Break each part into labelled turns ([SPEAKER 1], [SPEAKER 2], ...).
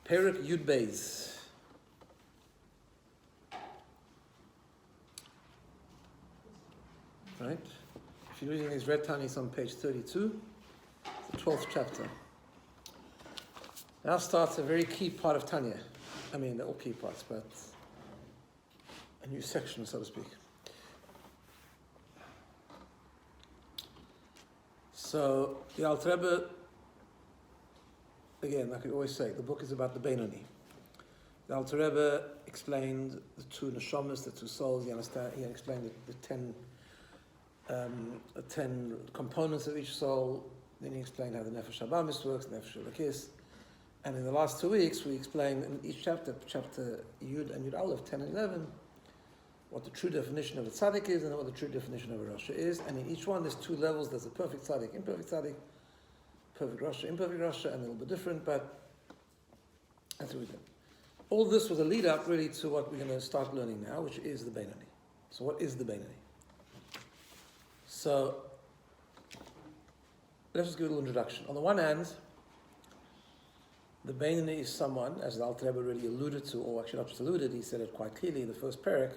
[SPEAKER 1] Perek Yud Beis. Right? If you're reading these red Tanya, on page 32, the 12th chapter. Now starts a very key part of Tanya. I mean, they're all key parts, but a new section, so to speak. So, the Alter Rebbe, again, like I always say, the book is about the Benoni. The Alter Rebbe explained the two neshamas, the two souls. He explained the 10 components of each soul. Then he explained how the Nefesh Habamis works, Nefesh Elokis. And in the last 2 weeks, we explained in each chapter Yud and Yud Aleph, 10 and 11, what the true definition of a tzaddik is and what the true definition of a rasha is. And in each one, there's two levels. There's a perfect tzaddik, imperfect tzaddik, perfect rasha, imperfect rasha, and a little bit different, but that's what we did. All this was a lead-up, really, to what we're going to start learning now, which is the Benoni. So what is the Benoni? So, let's just give a little introduction. On the one hand, the Benoni is someone, as the Alter Rebbe really alluded to, or actually not just alluded, he said it quite clearly in the first parak,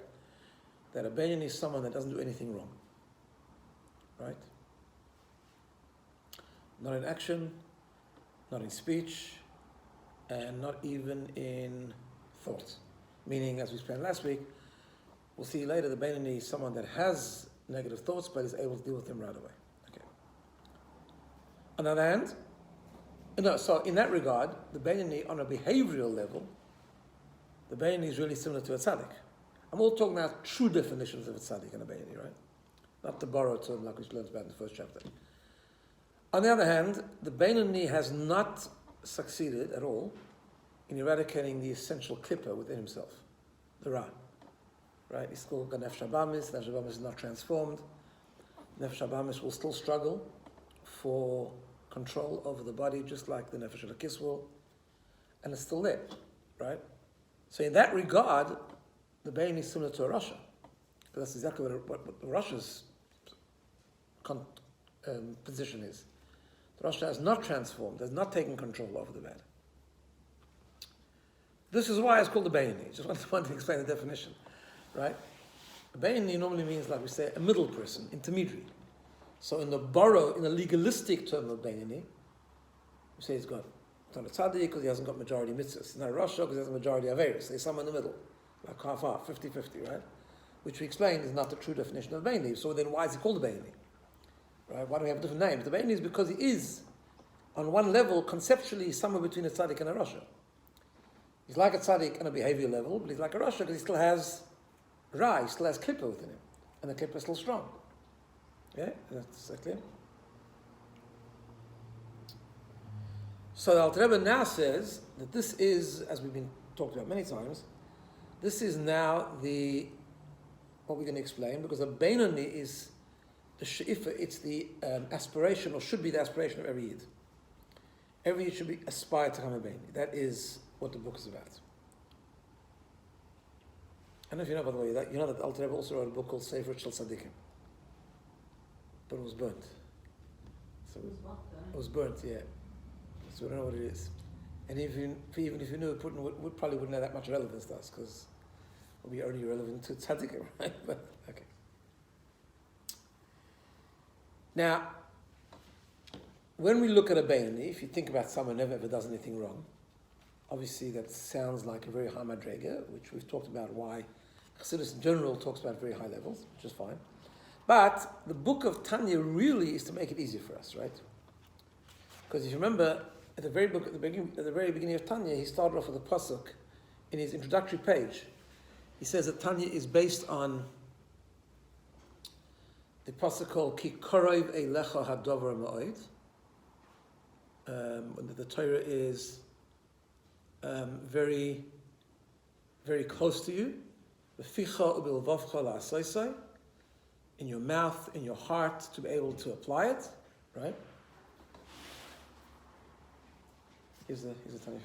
[SPEAKER 1] that a Benoni is someone that doesn't do anything wrong. Right? Not in action, not in speech, and not even in thought. Meaning, as we explained last week, we'll see later, the Benoni is someone that has negative thoughts, but is able to deal with them right away. Okay. On the other hand, so in that regard, the Benoni, on a behavioral level, the Benoni is really similar to a tzaddik. I'm all talking about true definitions of a tzaddik and a Benoni, right? Not the borrowed term like we learned about in the first chapter. On the other hand, the Benoni has not succeeded at all in eradicating the essential klippa within himself, the Ra. Right? He's still got Nefesh Habamis. Nefesh Habamis is not transformed. Nefesh Habamis will still struggle for control over the body, just like the Nefesh Elokis will, and it's still there, right? So in that regard, the Benoni is similar to a rasha. That's exactly what the rasha's position is. The rasha has not transformed, has not taken control over the bad. This is why it's called the Benoni. Just want to explain the definition, right? A Benoni normally means, like we say, a middle person, intermediary. So in the legalistic term of Benoni, we say he's not a tzaddik because he hasn't got majority mitzvahs. He's not a rasha because he has a majority of averis. So he's somewhere in the middle, like half-half, 50-50, right? Which we explained is not the true definition of Benoni. So then why is he called a Benoni? Right? Why do we have different names? The Benoni is because he is, on one level, conceptually, somewhere between a tzaddik and a rasha. He's like a tzaddik on a behavior level, but he's like a rasha because he still has ra, he still has klippa within him. And the klippa is still strong. Yeah, that's clear. So the Alter Rebbe now says that this is, as we've been talked about many times, this is now what we're going to explain, because a Benoni is the she'ifa, it's the aspiration, or should be the aspiration of every Yid. Every Yid should be aspired to become a Benoni. That is what the book is about. I don't know if you know, by the way, that you know that the Alter Rebbe also wrote a book called Sefer Shel Tzadikim. But it was burnt. So it was burnt, yeah. So we don't know what it is. And even if you knew, it probably wouldn't have that much relevance to us, because it would be only relevant to tzaddikim, right? But, okay. Now, when we look at a Benoni, if you think about someone who never ever does anything wrong, obviously that sounds like a very high madrega, which we've talked about why Chassidus in general talks about very high levels, which is fine. But the book of Tanya really is to make it easier for us, right? Because if you remember, at the very beginning of Tanya, he started off with a pasuk in his introductory page. He says that Tanya is based on the pasuk called Ki Korov Eilecha Hadover Ma'od. The Torah is very, very close to you. V'ficha u'bilvavcha la'asaysay. In your mouth, in your heart, to be able to apply it, right? Here's the Tanya.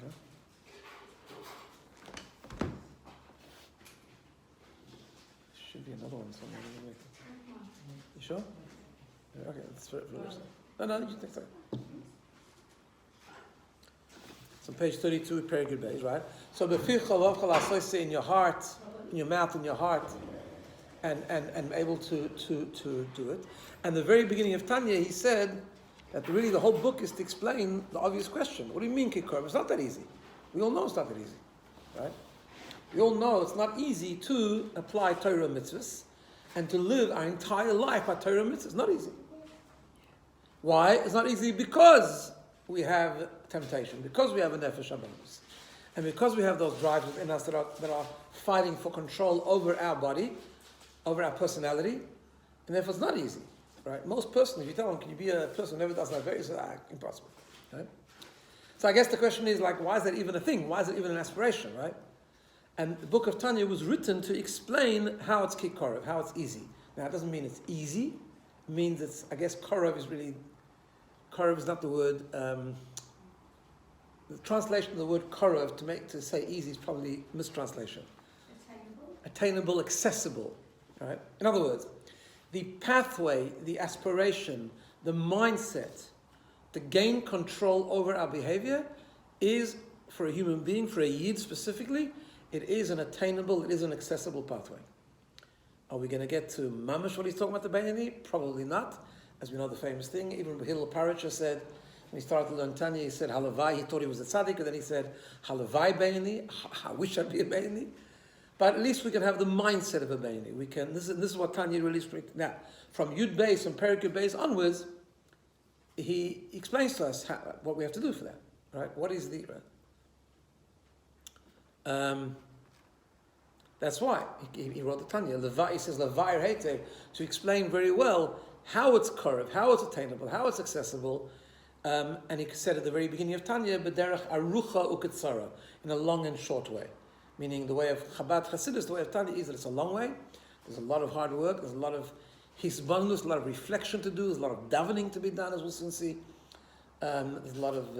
[SPEAKER 1] Should be another one somewhere. You sure? Okay, let's try it for the No, you can take that. It's on page 32, Perigid Beis, right? So in your heart, in your mouth, in your heart, and able to do it. And the very beginning of Tanya, he said that really the whole book is to explain the obvious question. What do you mean, Kikor? It's not that easy. We all know it's not that easy, right? We all know it's not easy to apply Torah mitzvahs and to live our entire life by Torah mitzvahs. It's not easy. Why? It's not easy because we have temptation, because we have a nefesh habamis, and because we have those drives within us that are fighting for control over our body, over our personality, and therefore it's not easy, right? Most persons, if you tell them, can you be a person who never does that, very impossible, right? So I guess the question is like, why is that even a thing? Why is it even an aspiration, right? And the book of Tanya was written to explain how it's kikorev, how it's easy. Now it doesn't mean it's easy. It means it's, I guess korev is really, korev is not the word, the translation of the word korev to say easy is probably mistranslation. Attainable, accessible, right? In other words, the pathway, the aspiration, the mindset to gain control over our behavior is, for a human being, for a yid specifically, it is an attainable, it is an accessible pathway. Are we going to get to mamash what he's talking about the Benoni? Probably not. As we know the famous thing, even Hillel Parasha said, when he started to learn Tanya, he said, Halavai, he thought he was a tzaddik, and then he said, Halavai Benoni, I wish I'd be a Benoni. But at least we can have the mindset of a Benoni. We can, this is what Tanya really straight. Now, from Yud Beis and Perikut Beis onwards, he explains to us what we have to do for that, right? What is the... that's why he wrote the Tanya. He says Levair Hete to explain very well how it's korev, how it's attainable, how it's accessible. And he said at the very beginning of Tanya, B'derech arucha uketzara, in a long and short way. Meaning the way of Chabad Chassidus, the way of Tanya is that it's a long way. There's a lot of hard work. There's a lot of hisbonus, a lot of reflection to do. There's a lot of davening to be done, as we'll soon see. There's a lot of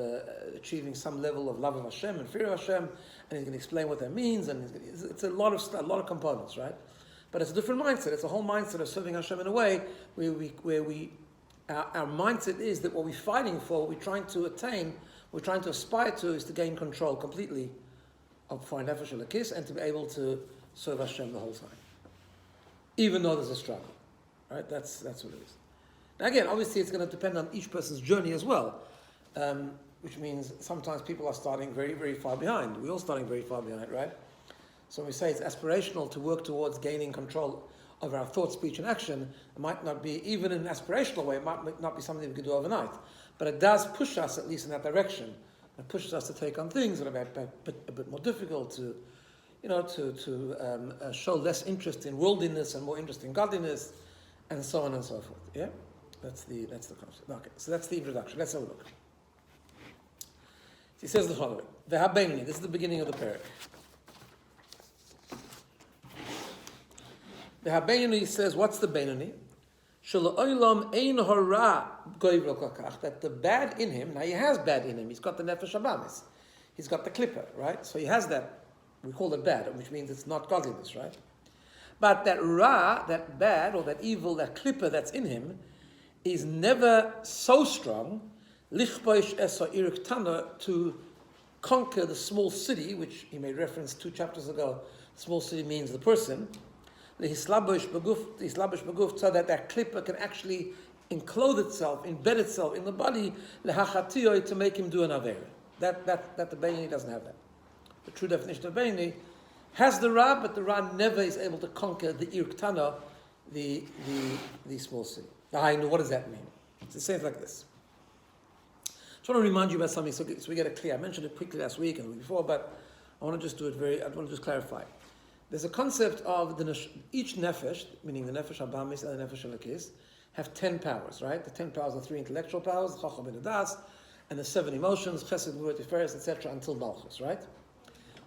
[SPEAKER 1] achieving some level of love of Hashem and fear of Hashem, and he's going to explain what that means. And it's a lot of components, right? But it's a different mindset. It's a whole mindset of serving Hashem in a way where our mindset is that what we're fighting for, what we're trying to attain, we're trying to aspire to, is to gain control completely for our nefesh elokis and to be able to serve Hashem the whole time, even though there's a struggle, right? That's what it is. Now again, obviously it's going to depend on each person's journey as well, which means sometimes people are starting very, very far behind. We're all starting very far behind, right? So when we say it's aspirational to work towards gaining control of our thought, speech, and action, it might not be, even in an aspirational way, it might not be something we could do overnight. But it does push us, at least in that direction. It pushes us to take on things that are a bit more difficult, to show less interest in worldliness and more interest in godliness, and so on and so forth. Yeah? That's the concept. Okay, so that's the introduction. Let's have a look. He says the following. The Benoni. This is the beginning of the parak. The Benoni says, what's the Benoni? That the bad in him, now he has bad in him. He's got the nefesh habamis. He's got the klippa, right? So he has that, we call it bad, which means it's not godliness, right? But that ra, that bad, or that evil, that klippa that's in him, is never so strong to conquer the small city, which he made reference 2 chapters ago. Small city means the person. So that klippa can actually enclose itself, embed itself in the body, to make him do an avera. That the Benoni doesn't have that. The true definition of Benoni has the ra, but the ra never is able to conquer the irktana, the small city. Now, what does that mean? It says like this. I just want to remind you about something so we get it clear. I mentioned it quickly last week and the week before, but I want to just do it I want to just clarify. There's a concept of each nefesh, meaning the nefesh habamis and the nefesh elokis, have 10 powers, right? The 10 powers are 3 intellectual powers, chacham and das, and the 7 emotions, chesed, gvura, tiferes, etc., until malchus, right?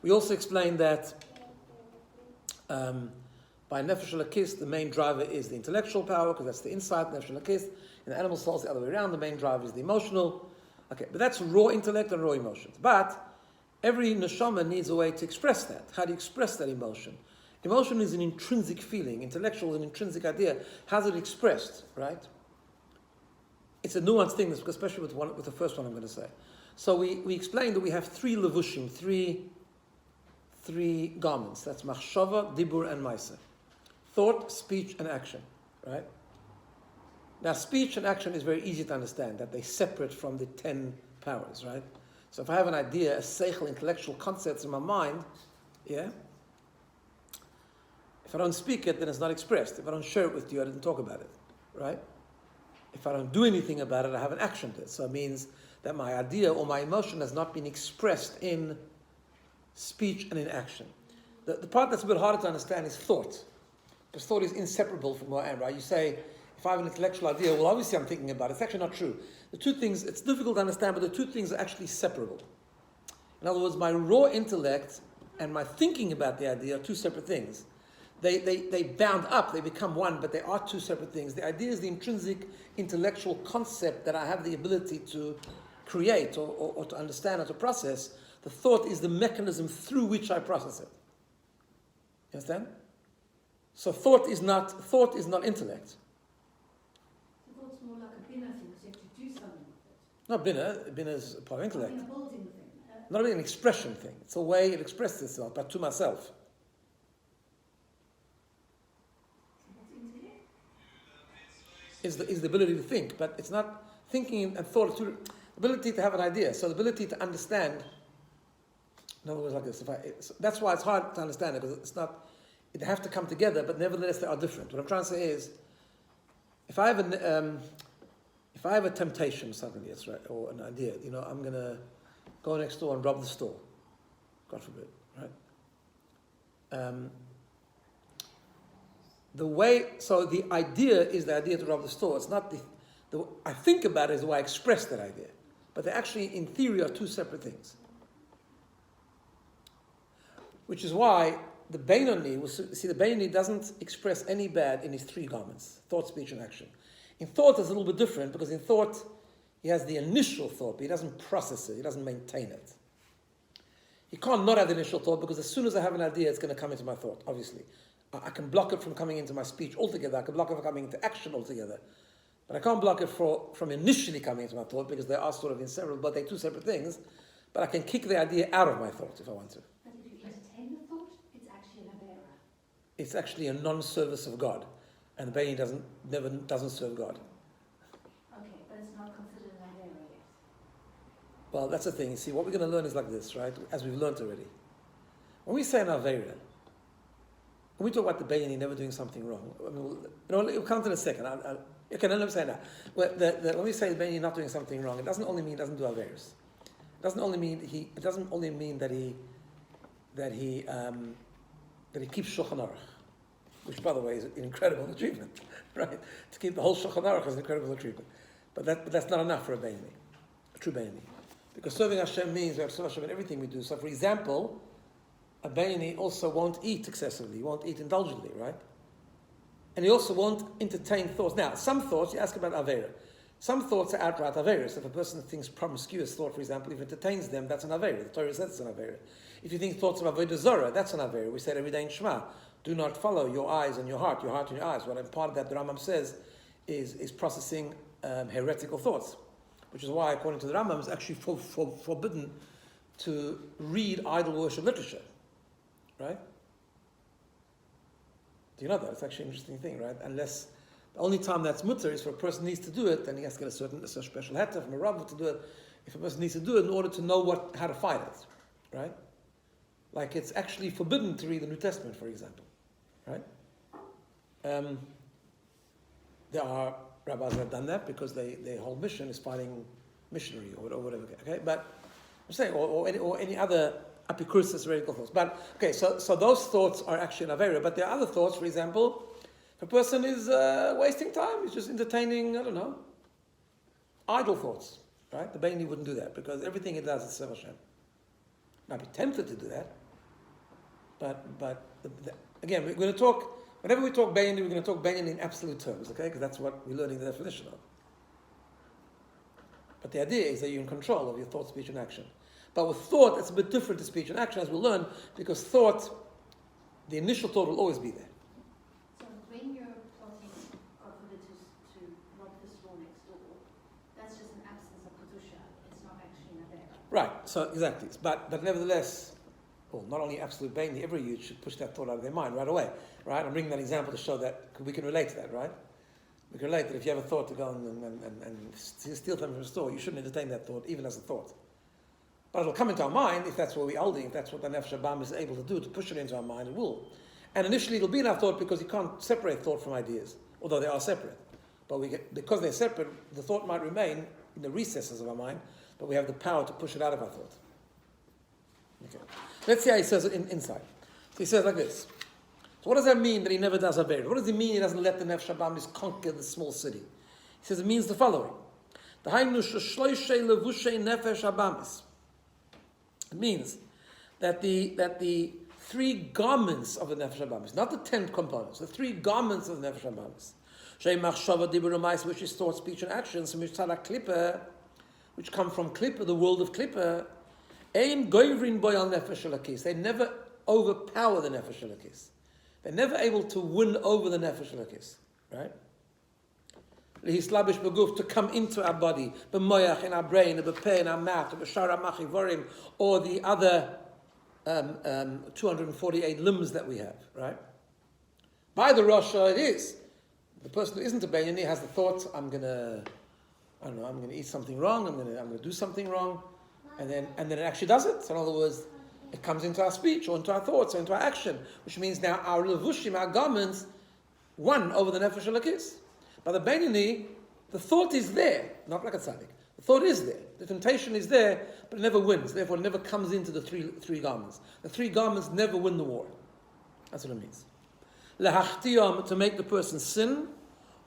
[SPEAKER 1] We also explained that by nefesh elokis, the main driver is the intellectual power, because that's the insight, nefesh elokis. In the animal souls, the other way around, the main driver is the emotional. Okay, but that's raw intellect and raw emotions. But every neshama needs a way to express that. How do you express that emotion? Emotion is an intrinsic feeling. Intellectual is an intrinsic idea. How's it expressed, right? It's a nuanced thing, especially with the first one I'm going to say. So we explained that we have three levushim, three garments. That's machshava, dibur, and maisa. Thought, speech, and action. Right? Now, speech and action is very easy to understand, that they separate from the 10 powers, right? So if I have an idea, a seichel, intellectual concepts in my mind, yeah? If I don't speak it, then it's not expressed. If I don't share it with you, I didn't talk about it, right? If I don't do anything about it, I haven't actioned it. So it means that my idea or my emotion has not been expressed in speech and in action. The part that's a bit harder to understand is thought. Because thought is inseparable from what I am, right? You say, if I have an intellectual idea, well, obviously I'm thinking about it. It's actually not true. The two things, it's difficult to understand, but the two things are actually separable. In other words, my raw intellect and my thinking about the idea are two separate things. They bound up, they become one, but they are two separate things. The idea is the intrinsic intellectual concept that I have the ability to create or to understand or to process. The thought is the mechanism through which I process it. You understand? So thought is not intellect.
[SPEAKER 2] Thought's more like a BINA thing, because you have to do something with it.
[SPEAKER 1] Not BINA is a part of intellect.
[SPEAKER 2] A building thing.
[SPEAKER 1] Not really an expression thing. It's a way it expresses itself, but to myself. Is the ability to think, but it's not thinking and thought. The ability to have an idea, so the ability to understand. In other words, like this. That's why it's hard to understand it, because it's not. They have to come together, but nevertheless they are different. What I'm trying to say is, if I have a temptation suddenly, it's right, or an idea, I'm gonna go next door and rob the store. God forbid, right? The idea is the idea to rob the store. It's not the I think about it is the way I express that idea. But they actually, in theory, are two separate things. Which is why the Benoni, the Benoni doesn't express any bad in his three garments: thought, speech, and action. In thought, it's a little bit different, because in thought, he has the initial thought, but he doesn't process it, he doesn't maintain it. He can't not have the initial thought, because as soon as I have an idea, it's going to come into my thought, obviously. I can block it from coming into my speech altogether. I can block it from coming into action altogether. But I can't block it from initially coming into my thought, because they are sort of inseparable, but they're two separate things. But I can kick the idea out of my thought if I want to.
[SPEAKER 2] But if you entertain the thought, it's actually an avera.
[SPEAKER 1] It's actually a non-service of God. And the Benoni doesn't serve God.
[SPEAKER 2] Okay, but it's not considered an avera yet.
[SPEAKER 1] Well, that's the thing. You see, what we're going to learn is like this, right? As we've learned already. When we say an avera, when we talk about the Benoni never doing something wrong, I mean, we'll come to it in a second. Okay, let me say that. When we say the Benoni not doing something wrong, it doesn't only mean he doesn't do averos. It doesn't only mean that he keeps Shulchan Aruch, which, by the way, is an incredible achievement, right? To keep the whole Shulchan Aruch is an incredible achievement. But that's not enough for a Benoni, a true Benoni. Because serving Hashem means we have to serve Hashem in everything we do. So, for example, a Benoni also won't eat excessively, he won't eat indulgently, right? And he also won't entertain thoughts. Now, some thoughts, you ask about Avera. Some thoughts are outright Averas. If a person thinks promiscuous thought, for example, if it entertains them, that's an Avera. The Torah says it's an Avera. If you think thoughts of Avodah Zorah, that's an Avera. We said every day in Shema, do not follow your eyes and your heart and your eyes. What part of that the Rambam says is processing heretical thoughts. Which is why, according to the Rambam, it's actually forbidden to read idol worship literature. Right? Do you know that? It's actually an interesting thing, right? Unless the only time that's mutter is for a person needs to do it, then he has to get a special heter from a rabbi to do it. If a person needs to do it in order to know how to fight it, right? Like it's actually forbidden to read the New Testament, for example, right? There are rabbis that have done that because their whole mission is fighting missionary or whatever. Okay, but I'm saying or any other apicursus radical thoughts. But okay, so those thoughts are actually an avera. But there are other thoughts, for example. If a person is wasting time, he's just entertaining, I don't know, idle thoughts, right? The Benoni wouldn't do that because everything he does is serve Hashem. Might be tempted to do that, but again, we're going to talk, whenever we talk Benoni, we're going to talk Benoni in absolute terms, okay? Because that's what we're learning the definition of. But the idea is that you're in control of your thought, speech, and action. But with thought, it's a bit different to speech and action, as we'll learn, because thought, the initial thought will always be there.
[SPEAKER 2] When you're plotting, God forbid, to rob the store next door, that's just an absence of kedusha. It's not actually an avera.
[SPEAKER 1] Right, so exactly. But nevertheless, well, not only absolute Benoni, every youth should push that thought out of their mind right away. Right? I'm bringing that example to show that we can relate to that, right? We can relate that if you have a thought to go and steal something from a store, you shouldn't entertain that thought, even as a thought. But it'll come into our mind if that's what we're holding, if that's what the Nefesh Abam is able to do, to push it into our mind, it will. And initially it'll be in our thought because you can't separate thought from ideas, although they are separate. But because they're separate, the thought might remain in the recesses of our mind, but we have the power to push it out of our thought. Okay. Let's see how he says it inside. So he says like this. So what does that mean that he never does Aveira? What does it mean he doesn't let the Nefesh Abamis conquer the small city? He says it means the following. It means that the three garments of the Nefesh Abamis, not the 10 components, the three garments of the Nefesh Abamis, which is thought, speech, and actions, which come from Klippa, the world of Klippa, they never overpower the Nefesh Elokis. They're never able to win over the Nefesh Elokis, right? To come into our body, b'moyach, in our brain, b'peh, in our mouth, b'shara machivorim, or the other 248 limbs that we have, right? By the Rasha, it is. The person who isn't a Benoni has the thought, I'm gonna eat something wrong, I'm gonna do something wrong, and then it actually does it. So in other words, it comes into our speech, or into our thoughts, or into our action, which means now our levushim, our garments, won over the Nefesh Elokis. By the Benoni, the thought is there, not like a tzaddik. The thought is there. The temptation is there, but it never wins. Therefore, it never comes into the three garments. The three garments never win the war. That's what it means. Lehachtiyam, to make the person sin,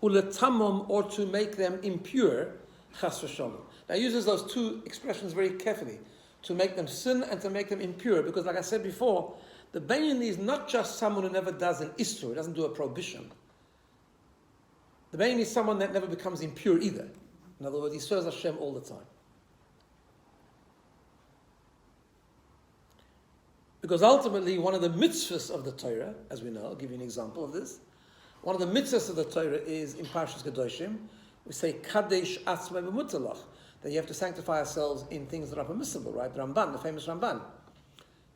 [SPEAKER 1] uletamam, or to make them impure, chas v'shalom. Now, he uses those two expressions very carefully. To make them sin and to make them impure. Because like I said before, the Benoni is not just someone who never does an Isur, he doesn't do a prohibition. The Benoni is someone that never becomes impure either. In other words, he serves Hashem all the time. Because ultimately, one of the mitzvahs of the Torah, as we know, I'll give you an example of this. One of the mitzvahs of the Torah is in Parshas Kedoshim, we say, Kadesh Atzmei B'Mutalach, that you have to sanctify ourselves in things that are permissible, right? The Ramban, the famous Ramban,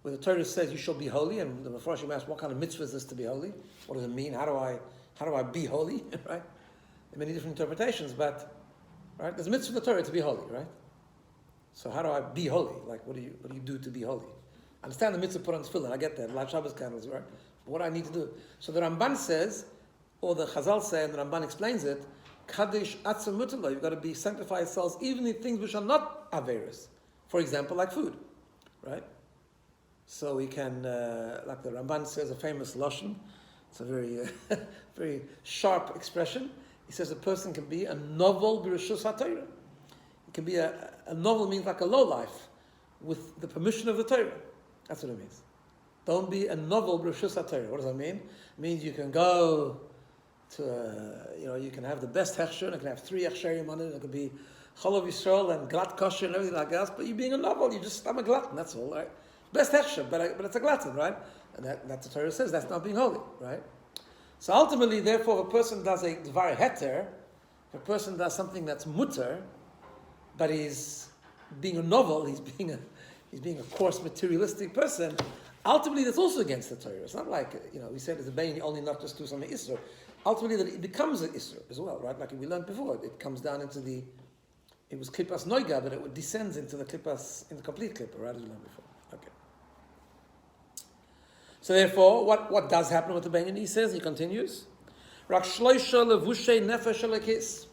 [SPEAKER 1] where the Torah says you shall be holy, and the Mefarshim ask, what kind of mitzvah is this to be holy? What does it mean? How do I be holy? Right? There are many different interpretations, but right, there's a mitzvah in the Torah to be holy, right? So how do I be holy? Like, what do you do to be holy? I understand the mitzvah put on tefillin, I get that, light Shabbos candles, right? But what do I need to do? So the Ramban says, or the Chazal say, and the Ramban explains it, Kaddish atzim mutala, you've got to be sanctify yourselves even in things which are not averis. For example, like food, right? So we can, like the Ramban says, a famous lashon. It's a very, very sharp expression. He says a person can be a novel b'reshus haTorah. It can be a novel means like a low life with the permission of the Torah. That's what it means. Don't be a novel b'reshus haTorah. What does that mean? It means you can go to, you can have the best hechsher, and it can have 3 hechsherim on it. It could be Cholav Yisrael and glat kosher and everything like that. But you being a novel, I'm a glutton. That's all, right? Best hechsher, but it's a glutton, right? And that's the Torah says. That's not being holy, right? So ultimately, therefore, if a person does a dvar heter, if a person does something that's mutter, but he's being a novel, he's being a coarse materialistic person. Ultimately, that's also against the Torah. It's not like we said it's a Benoni only not just do something Isra. Ultimately, that it becomes an Isra as well, right? Like we learned before, it comes down into it was Klippas Noiga, but it descends into the Klippas, in the complete Klippa, right? As we learned before. Okay. So therefore, what does happen with the Benoni? He says, he continues, Rak shloisha levushay nefesh elokis.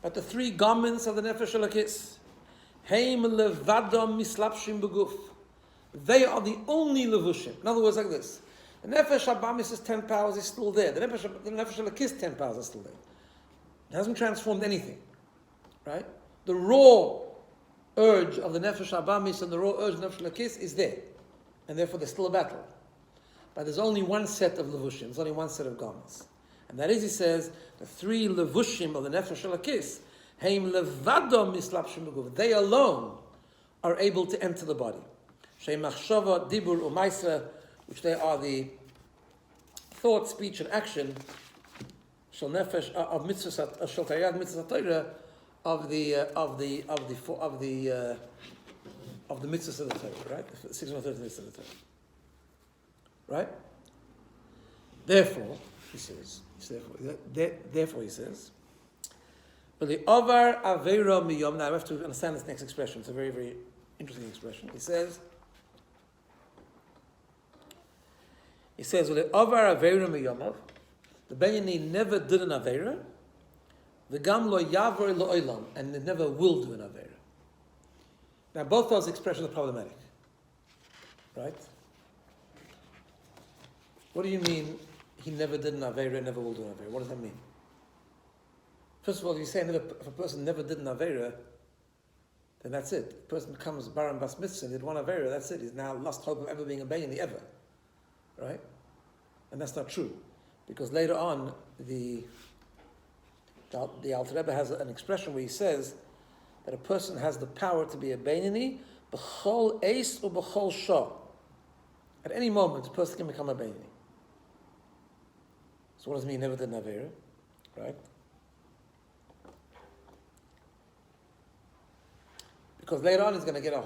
[SPEAKER 1] But the 3 garments of the nefesh elokis, heim levadam mislapshim beguf. They are the only levushim. In other words, like this. The nefesh abamis' 10 powers is still there. The nefesh elokis 10 powers are still there. It hasn't transformed anything. Right? The raw urge of the nefesh abamis and the raw urge of the nefesh elokis is there. And therefore there's still a battle. But there's only one set of levushim. There's only one set of garments. And that is, he says, the 3 levushim of the nefesh elokis, heim levadam mislapshim beguf. They alone are able to enter the body. Shei machshava, dibur, umaisa, which they are the thought, speech, and action, shel nefesh of mitzvah, shel taryag mitzvah Torah, of the of the mitzvahs of the Torah, right? The 613 mitzvahs of the Torah. Right? Therefore, he says, but the Ovar Aveira Miyom, now I have to understand this next expression, it's a very, very interesting expression. He says, well, the Ovar Aveira Miyomov, the Benoni never did an Aveira, the Gam lo Yavor lo Olam, and it never will do an Aveira. Now, both those expressions are problematic. Right? What do you mean he never did an Aveira, never will do an Aveira? What does that mean? First of all, you say if a person never did an Aveira, then that's it. A person becomes Baran Bas Mitzvah and did one Aveira, that's it. He's now lost hope of ever being a Benoni, ever. Right? And that's not true. Because later on, the Alter Rebbe has an expression where he says that a person has the power to be a Benoni, b'chol eis or b'chol shah. At any moment, a person can become a Benoni. So what does it mean, never did an Aveira? Right? Because later on, he's going to give us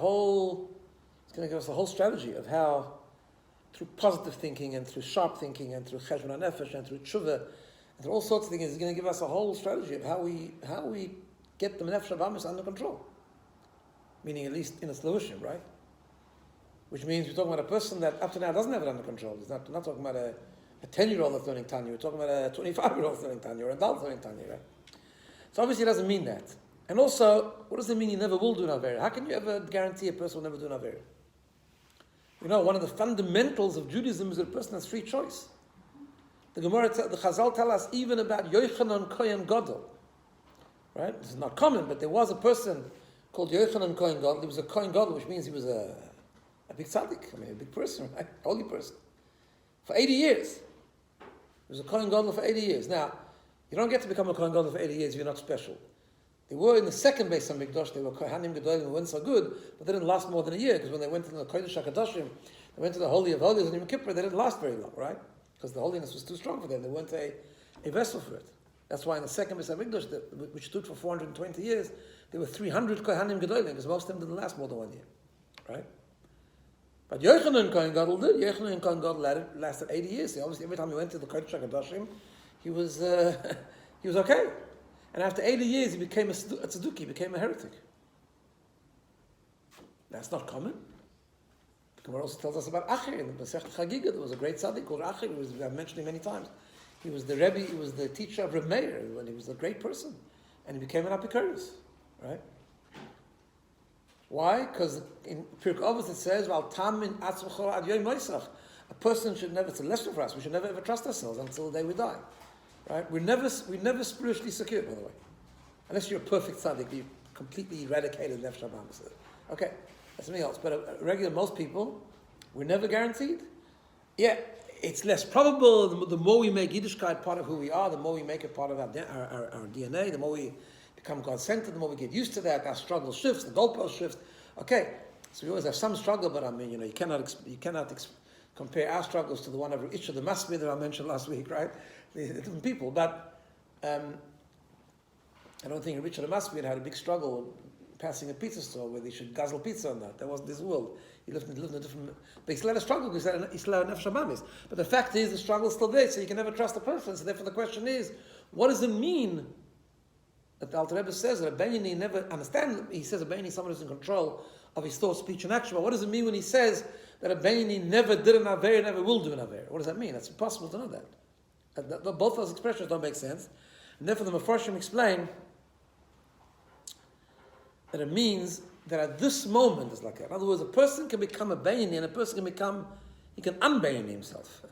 [SPEAKER 1] a whole strategy of how, through positive thinking and through sharp thinking and through cheshbon hanefesh and through tshuva and through all sorts of things, he's going to give us a whole strategy of how we get the nefesh habamis under control. Meaning, at least in a solution, right? Which means we're talking about a person that up to now doesn't have it under control. We're not talking about a 10-year-old that's learning Tanya. We're talking about a 25-year-old that's learning Tanya or an adult learning Tanya, right? So obviously it doesn't mean that. And also, what does it mean you never will do an Aveira? How can you ever guarantee a person will never do an Aveira? You know, one of the fundamentals of Judaism is that a person has free choice. The Chazal tell us even about Yochanan Kohen Gadol. Right? This is not common, but there was a person called Yochanan Kohen Gadol. He was a Kohen Gadol, which means he was a big tzaddik, a big person, right? Holy person. For 80 years. He was a Kohen Gadol for 80 years. Now, you don't get to become a Kohen Gadol for 80 years if you're not special. They were in the second Beis HaMikdash, they were Kohanim Gedolim who went so good, but they didn't last more than a year, because when they went to the Kodesh HaKadoshim, they went to the Holy of Holies on Yom Kippur, they didn't last very long, right? Because the holiness was too strong for them. They weren't a vessel for it. That's why in the second Beis HaMikdash, which stood for 420 years, there were 300 Kohanim Gedolim, because most of them didn't last more than 1 year, right? But Yochanan Kohen Gadol did. Yochanan Kohen Gadol lasted 80 years. So obviously, every time he went to the Kodesh HaKadoshim, he was okay. And after 80 years, he became a tzaddik, he became a heretic. That's not common. The Gemara also tells us about Acher in the Masechet Chagiga. There was a great tzaddik called Acher. I've mentioned him many times. He was the Rebbe, he was the teacher of Rabbi when he was a great person. And he became an Apikoros, right? Why? Because in Pirkei Avos it says, "Val tam min atzmacho ad yom moisach." A person should never, it's a lesson for us, we should never ever trust ourselves until the day we die. Right? We're never spiritually secure, by the way. Unless you're a perfect tzaddik, you've completely eradicated nefesh habamis. Okay, that's something else. But most people, we're never guaranteed. Yeah, it's less probable. The more we make Yiddishkeit part of who we are, the more we make it part of our DNA, the more we become God-centered, the more we get used to that, our struggle shifts, the goalpost shifts. Okay, so we always have some struggle, but I mean, you cannot compare our struggles to the one of each of the masmid that I mentioned last week, right? The different people, but I don't think Richard Masmid had a big struggle passing a pizza store where they should guzzle pizza or not. That wasn't his world. He lived in a different... But he still had a struggle because he still had nefesh habamis. But the fact is, the struggle is still there, so you can never trust a person. So therefore the question is, what does it mean that the Alter Rebbe says that a Benoni never... Understand, he says a Benoni is someone who's in control of his thought, speech, and action. But what does it mean when he says that a Benoni never did an Aveira, never will do an Aveira? What does that mean? That's impossible to know that. Both those expressions don't make sense. And therefore the Mefarshim explain that it means that at this moment is like that. In other words, a person can become a Benoni and a person he can un-Benoni himself.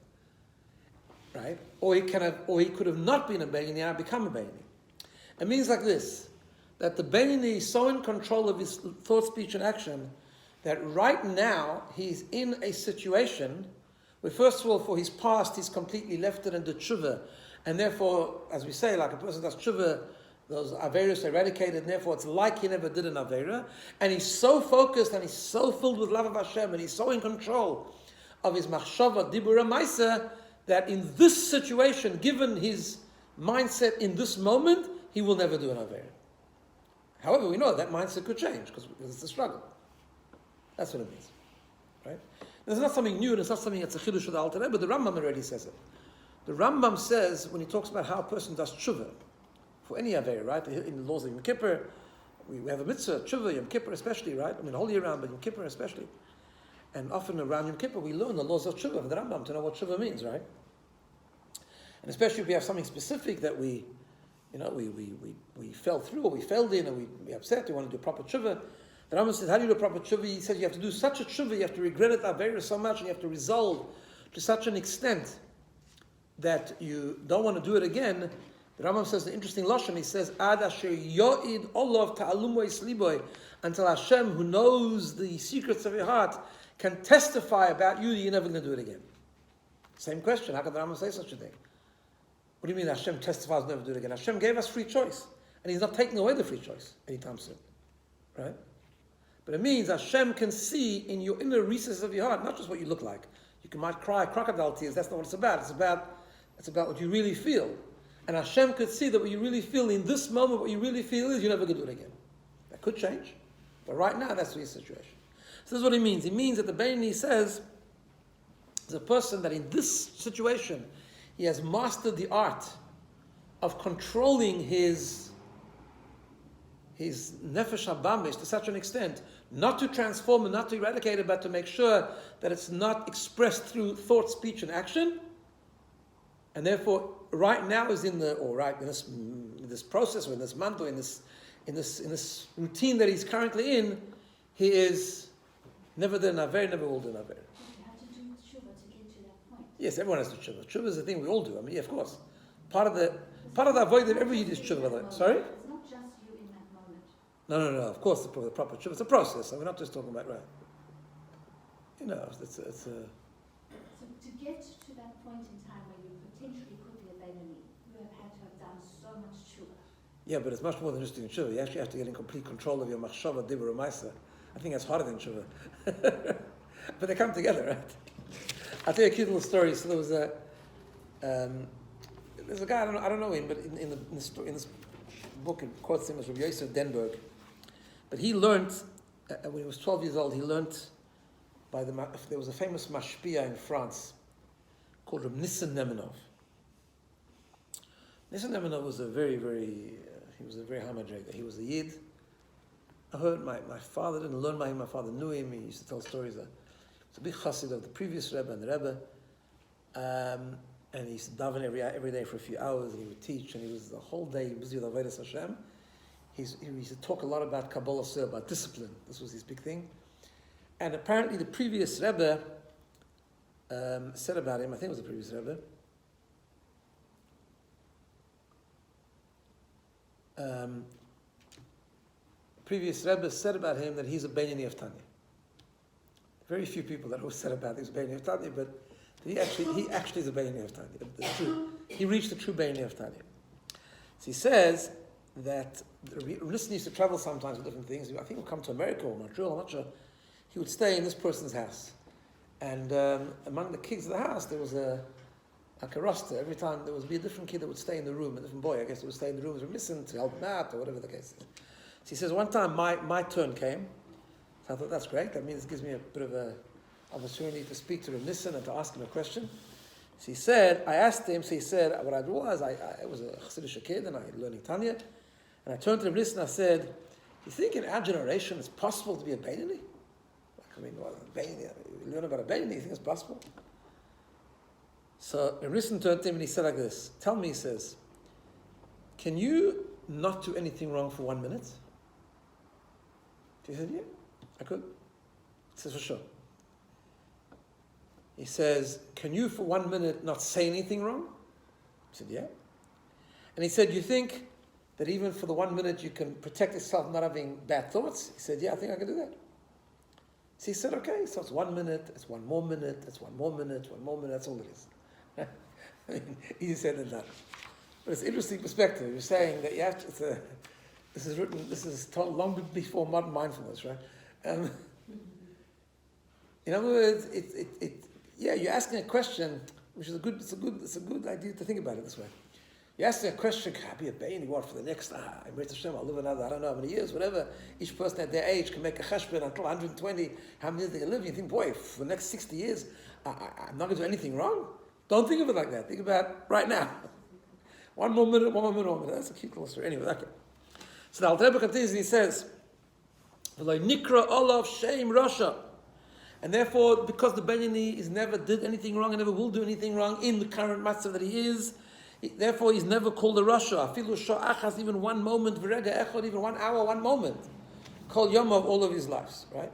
[SPEAKER 1] Right? Or he could have not been a Benoni and become a Benoni. It means like this, that the Benoni is so in control of his thought, speech, and action that right now he's in a situation where, first of all, for his past, he's completely left it and did tshuva. And therefore, as we say, like a person does tshuva, those Aveiros are eradicated, and therefore it's like he never did an Aveira. And he's so focused and he's so filled with love of Hashem and he's so in control of his machshava, dibur, maisa, that in this situation, given his mindset in this moment, he will never do an Aveira. However, we know that mindset could change because it's a struggle. That's what it means, right? It's not something new, and it's not something that's a chiddush of the Alter Rebbe, but the Rambam already says it. The Rambam says, when he talks about how a person does tshuva, for any Aveira, right? In the laws of Yom Kippur, we have a mitzvah, tshuva, Yom Kippur especially, right? I mean, the whole year round, but Yom Kippur especially. And often around Yom Kippur, we learn the laws of tshuva, from the Rambam, to know what tshuva means, right? And especially if we have something specific that we fell through, or we failed in, or we upset, we want to do a proper tshuva. The Rambam says, how do you do a proper tshuva? He says you have to do such a tshuva, you have to regret it Aveira so much, and you have to resolve to such an extent that you don't want to do it again. The Rambam says the interesting lashon. He says, "Ad asher yoid olav ta'alumoy sliboy," until Hashem, who knows the secrets of your heart, can testify about you that you're never going to do it again. Same question. How can the Rambam say such a thing? What do you mean Hashem testifies never to do it again? Hashem gave us free choice, and He's not taking away the free choice anytime soon, right? But it means Hashem can see in your inner recesses of your heart, not just what you look like. You might cry crocodile tears. That's not what it's about. It's about what you really feel. And Hashem could see that what you really feel in this moment, what you really feel is you're never going to do it again. That could change. But right now, that's your situation. So this is what he means. He means that the Benoni says, there's a person that in this situation, he has mastered the art of controlling his nefesh habamish to such an extent, not to transform and not to eradicate it, but to make sure that it's not expressed through thought, speech, and action. And therefore, right now is in this process, or in this month, or in this routine that he's currently in, he is never done aver, never will do an aver.
[SPEAKER 2] You have to do tshuva to get to that point.
[SPEAKER 1] Yes, everyone has to tshuva. Tshuva is the thing we all do. I mean, yeah, of course. Part of the avoid that every Yid is tshuva. By the way, sorry.
[SPEAKER 2] It's not just you in that moment.
[SPEAKER 1] No. Of course, the proper tshuva. It's a process. So we're not just talking about right. It's a.
[SPEAKER 2] So to get to that point in time where you potentially could be a Benoni, you have had to have done so much tshuva.
[SPEAKER 1] Yeah, but it's much more than just doing tshuva. You actually have to get in complete control of your machshava, dibur, and ma'aseh. I think that's harder than tshuva. But they come together, right? I'll tell you a cute little story. So there was there's a guy, I don't know him, but in this book, it quotes him as Rabbi Yosef Denberg. But he learned, when he was 12 years old, he learned there was a famous mashpia in France called Reb Nissen Nemenov. Nissen Nemenov was a very high madrega. He was a Yid. I heard my father didn't learn by him. My father knew him. He used to tell stories. He was a big chassid of the previous Rebbe and the Rebbe. And he used to daven every day for a few hours, and he would teach, and he was the whole day busy with Avodas Hashem. He used to talk a lot about Kabbalah, about discipline. This was his big thing. And apparently the previous Rebbe said about him, I think it was the previous Rebbe, said about him that he's a Benoni of Tanya. Very few people that always said about him he's a Benoni of Tanya, but he actually is a Benoni of Tanya. He reached the true Benoni of Tanya. So he says that Rishon used to travel sometimes with different things. I think he would come to America or Montreal, I'm not sure. He would stay in this person's house. And among the kids of the house, there was like a roster. Every time there would be a different kid that would stay in the room, a different boy, I guess, that would stay in the room as listen to help him out or whatever the case is. So he says, one time my turn came. So I thought, that's great. That means it gives me a bit of an opportunity to speak to him, listen, and to ask him a question. So he said, I asked him, so he said, what I did was, I was a Chassidish kid and I was learning Tanya. And I turned to him, listen, I said, you think in our generation it's possible to be a Benoni? You learn about a Benoni, you think it's possible? So Rishon turned to him and he said like this, tell me, he says, can you not do anything wrong for 1 minute? He said, yeah, I could. He says, for sure. He says, can you for 1 minute not say anything wrong? He said, yeah. And he said, you think that even for the 1 minute you can protect yourself not having bad thoughts? He said, yeah, I think I can do that. So he said, okay, so it's 1 minute, it's one more minute, it's one more minute, one more minute, that's all it is. I mean, easy said than done. But it's an interesting perspective. You're saying that you have to, this is told long before modern mindfulness, right? In other words, you're asking a question, which is it's a good idea to think about it this way. You ask me a question, can I be a Benoni? What for the next, I'm Ritz Hashem, I'll live another, I don't know how many years, whatever. Each person at their age can make a cheshbon until 120, how many years they can live. You think, boy, for the next 60 years, I'm not going to do anything wrong. Don't think of it like that. Think about right now. One more minute. That's a cute little story. Anyway, okay. So the Alter Rebbe continues and he says, "V'lo nikra olav shame Rasha," and therefore, because the Benoni is never did anything wrong and never will do anything wrong in the current matzah that he is, therefore he's never called a Rasha. Afilu sha'achas, even one moment, v'rega echad, even 1 hour, 1 moment, called yom of all of his lives. Right?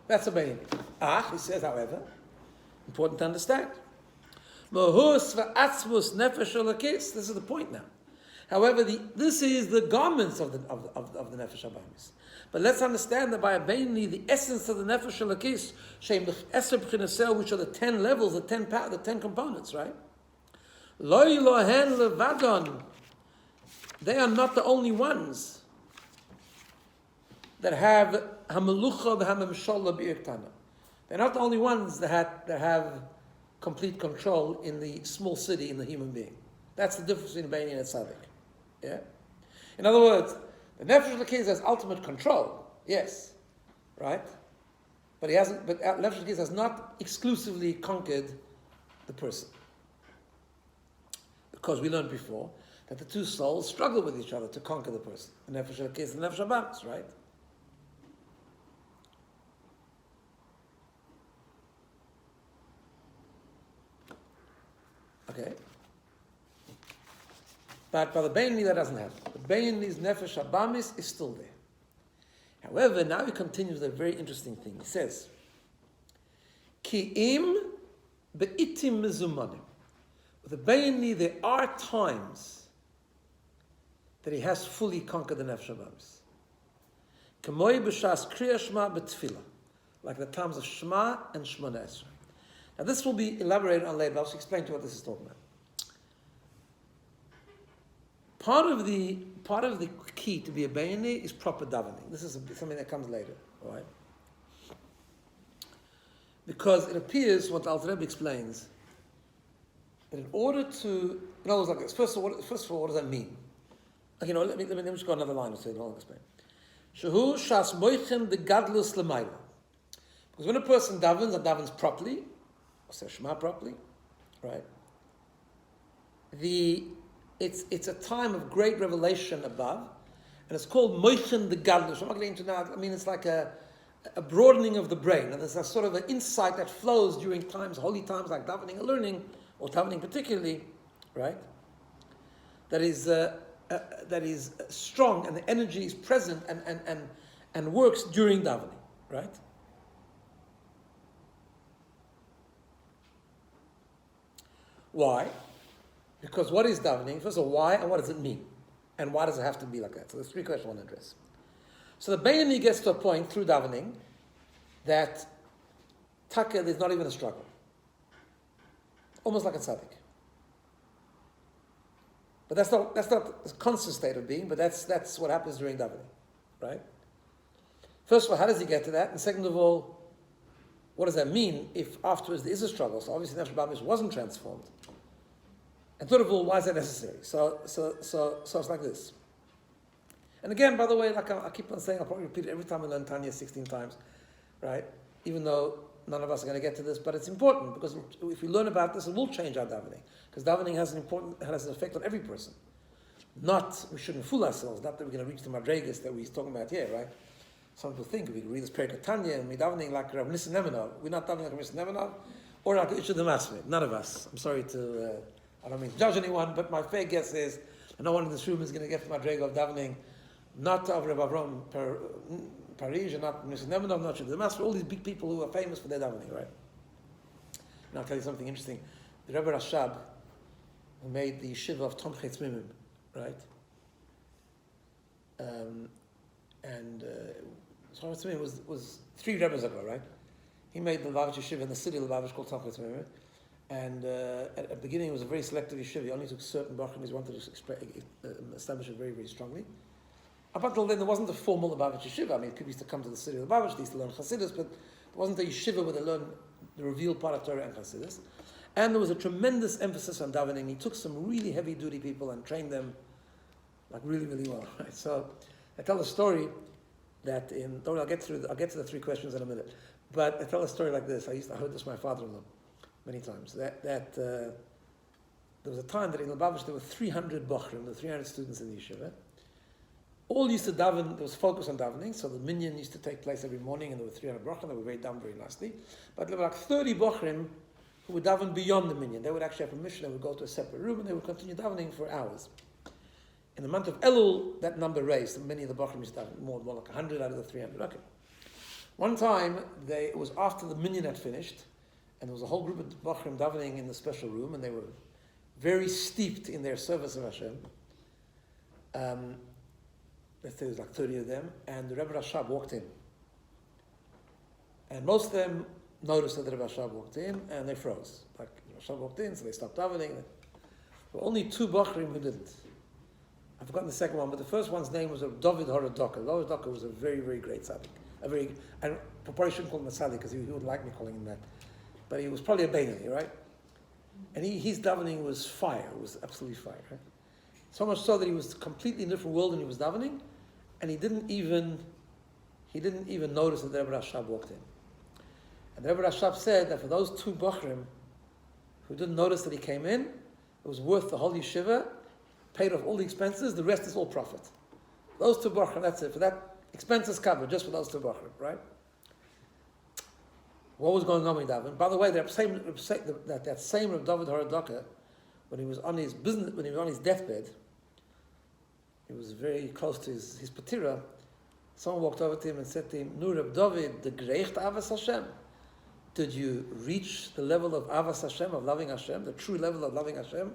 [SPEAKER 1] That's a Benoni. He says, however, important to understand. This is the point now. However, this is the garments of the nefesh habamis. But let's understand that by a Benoni, the essence of the nefesh halakis, which are the 10 levels, the 10 components, right? They are not the only ones that have hamelucha v'hamemshala b'iktana. They're not the only ones that have complete control in the small city, in the human being. That's the difference between Benoni and a tzaddik. Yeah? In other words, the nefesh halakis has ultimate control, yes, right? But nefesh halakis has not exclusively conquered the person. Because we learned before that the two souls struggle with each other to conquer the person. The nefesh halakis and the nefesh habamis, right? Okay. But by the Benoni, that doesn't happen. The Benoni's nefesh habamis is still there. However, now he continues a very interesting thing. He says, Ki'im be'itim mezumanim. With the Benoni, there are times that he has fully conquered the nefesh habamis. K'moi b'shas kriya shema b'tfila. Like the times of Shema and Shemona Esrei. Now this will be elaborated on later, but I'll explain to you what this is talking about. Part of the key to be a Benoni is proper davening. This is something that comes later, all right? Because it appears, what Alter Rebbe explains, that in order to, in other words, like this. First of all, what does that mean? Okay, let me just go another line or so, and I'll explain. Shehu shas moichem de gadlus l'mayla. Because when a person davens properly, or says Shema properly, right? It's a time of great revelation above, and it's called Moichen the Gadlush. I'm not getting into now. I mean, it's like a broadening of the brain, and there's a sort of an insight that flows during times, holy times like davening and learning, or davening particularly, right? That is strong, and the energy is present and works during davening, right? Why? Because what is davening? First of all, why and what does it mean? And why does it have to be like that? So there's 3 questions I want to address. So the Benoni gets to a point through davening that taka, there's not even a struggle. Almost like a tzaddik. But that's not the constant state of being, but that's what happens during davening. Right? First of all, how does he get to that? And second of all, what does that mean if afterwards there is a struggle? So obviously nefesh habamis wasn't transformed. And third of all, why is that necessary? So it's like this. And again, by the way, like I keep on saying, I'll probably repeat it every time we learn Tanya 16 times, right? Even though none of us are going to get to this, but it's important because if we learn about this, it will change our davening. Because davening has an effect on every person. We shouldn't fool ourselves, not that we're going to reach the madregas that we're talking about here, right? Some people think we can read this period of Tanya and we're davening like Rabbi Nissen Nemanov. We're not davening like Rabbi Nissen Nemanov or like Isha the Masmid. None of us. I'm sorry to, I don't mean to judge anyone, but my fair guess is no one in this room is going to get to madrega of davening, not of Rabbi Avram Paris, and not Nissen Nemanov, not Isha the Masmid, all these big people who are famous for their davening, right? And I'll tell you something interesting. The Rebbe Rashab, who made the yeshiva of Tomchei Tzmimim, right? Tomchei Tzmimim was 3 Rebbes ago, right? He made the Lubavitch yeshiva in the city of Lubavitch called Tomchei Tzmimim. And at the beginning, it was a very selective yeshiva. He only took certain bachrim. He wanted to establish it very, very strongly. Up until then, there wasn't a formal Lubavitch yeshiva. I mean, people used to come to the city of Lubavitch. They used to learn Chassidus, but there wasn't a yeshiva where they learned the revealed part of Torah and Chassidus. And there was a tremendous emphasis on davening. He took some really heavy-duty people and trained them like really, really well. Right? So I tell a story that I'll get to the three questions in a minute. But I tell a story like this. I heard this from my father-in-law many times. That there was a time that in Lubavitch there were 300 bochrim, there were 300 students in the yeshiva. All used to daven, there was focus on davening, so the minyan used to take place every morning, and there were 300 bochrim, they were very dumb, very nasty. But there were like 30 bochrim who would daven beyond the minyan. They would actually have permission, they would go to a separate room, and they would continue davening for hours. In the month of Elul, that number raised, and many of the bochrim used to daven more like 100 out of the 300. Okay. One time, it was after the minyan had finished, and there was a whole group of bochrim davening in the special room, and they were very steeped in their service of Hashem. Let's say there was like 30 of them, and the Rebbe Rashab walked in. And most of them noticed that the Rebbe Rashab walked in, and they froze. Like, the Rashab walked in, so they stopped davening. There were only two bochrim who didn't. I've forgotten the second one, but the first one's name was David Horadaka. David Horadaka was a very, very great tzaddik. I probably shouldn't call him a tzaddik, because he wouldn't like me calling him that. But he was probably a Benoni, right? And his davening was fire, it was absolutely fire. Right? So much so that he was completely in a different world when he was davening, and he didn't even notice that the Rebbe Rashab walked in. And the Rebbe Rashab said that for those two bochrim who didn't notice that he came in, it was worth the whole yeshiva, paid off all the expenses, the rest is all profit. Those two bochrim, that's it. For that, expenses covered just for those two bochrim, right? What was going on with David? By the way, that same Rav David Horadaka, when he was on his deathbed, he was very close to his patira. Someone walked over to him and said to him, "Nu Reb David, the Greicht Avas Hashem. Did you reach the level of Avas Hashem, of loving Hashem, the true level of loving Hashem?"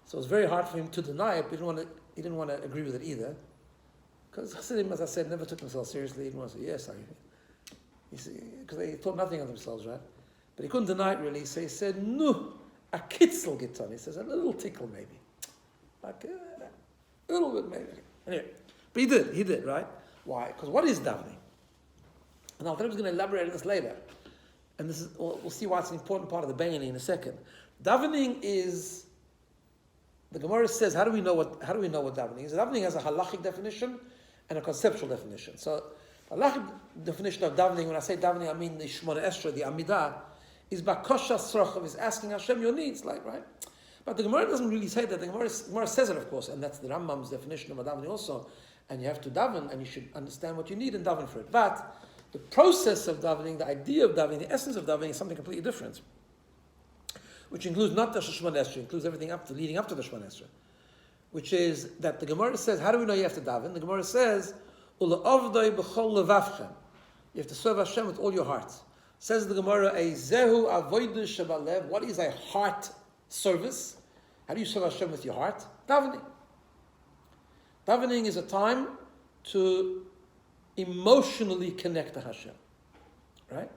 [SPEAKER 1] So it was very hard for him to deny it, but he didn't want to agree with it either. Because Chassidim, as I said, never took themselves seriously. He didn't want to say, yes, because they thought nothing of themselves, right? But he couldn't deny it really, so he said, "No, a kitzel giton." He says, a little tickle maybe. Like a little bit maybe. Anyway, but he did, right? Why? Because what is davening? And Al-Tareb is going to elaborate on this later. And this is, we'll see why it's an important part of the Benoni in a second. Davening is, the Gemara says, how do we know what davening is? Davening has a halachic definition and a conceptual definition. So, halachic definition of davening, when I say davening, I mean the Shemona Esra, the Amidah, is bakosha srochav, is asking Hashem your needs, like, right? But the Gemara doesn't really say that. The Gemara says it, of course, and that's the Rambam's definition of davening also. And you have to daven, and you should understand what you need and daven for it. But the process of davening, the idea of davening, the essence of davening is something completely different, which includes not the Shemona Esra, includes everything leading up to the Shemona Esra, which is that the Gemara says, how do we know you have to daven? The Gemara says, "Ula avdai b'chol levavchem." You have to serve Hashem with all your heart. Says the Gemara, "A zehu avodah shebalev." What is a heart service? How do you serve Hashem with your heart? Davening. Davening is a time to emotionally connect to Hashem, right?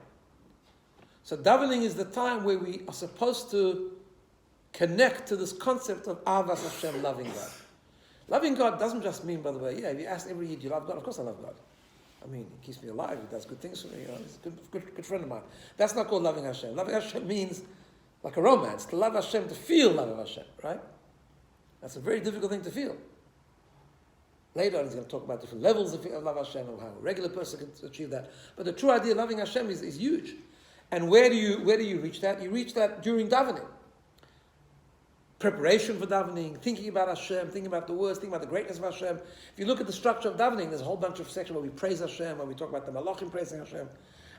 [SPEAKER 1] So davening is the time where we are supposed to connect to this concept of Avas Hashem, loving God. Loving God doesn't just mean, by the way, if you ask every Yid, "Do you love God?" Of course I love God. I mean, he keeps me alive, he does good things for me, he's a good friend of mine. That's not called loving Hashem. Loving Hashem means, like a romance, to love Hashem, to feel love of Hashem, right? That's a very difficult thing to feel. Later on, he's going to talk about different levels of love Hashem, and how a regular person can achieve that. But the true idea of loving Hashem is huge. And where do you reach that? You reach that during davening. Preparation for davening, thinking about Hashem, thinking about the words, thinking about the greatness of Hashem. If you look at the structure of davening, there's a whole bunch of sections where we praise Hashem, where we talk about the Malachim praising Hashem.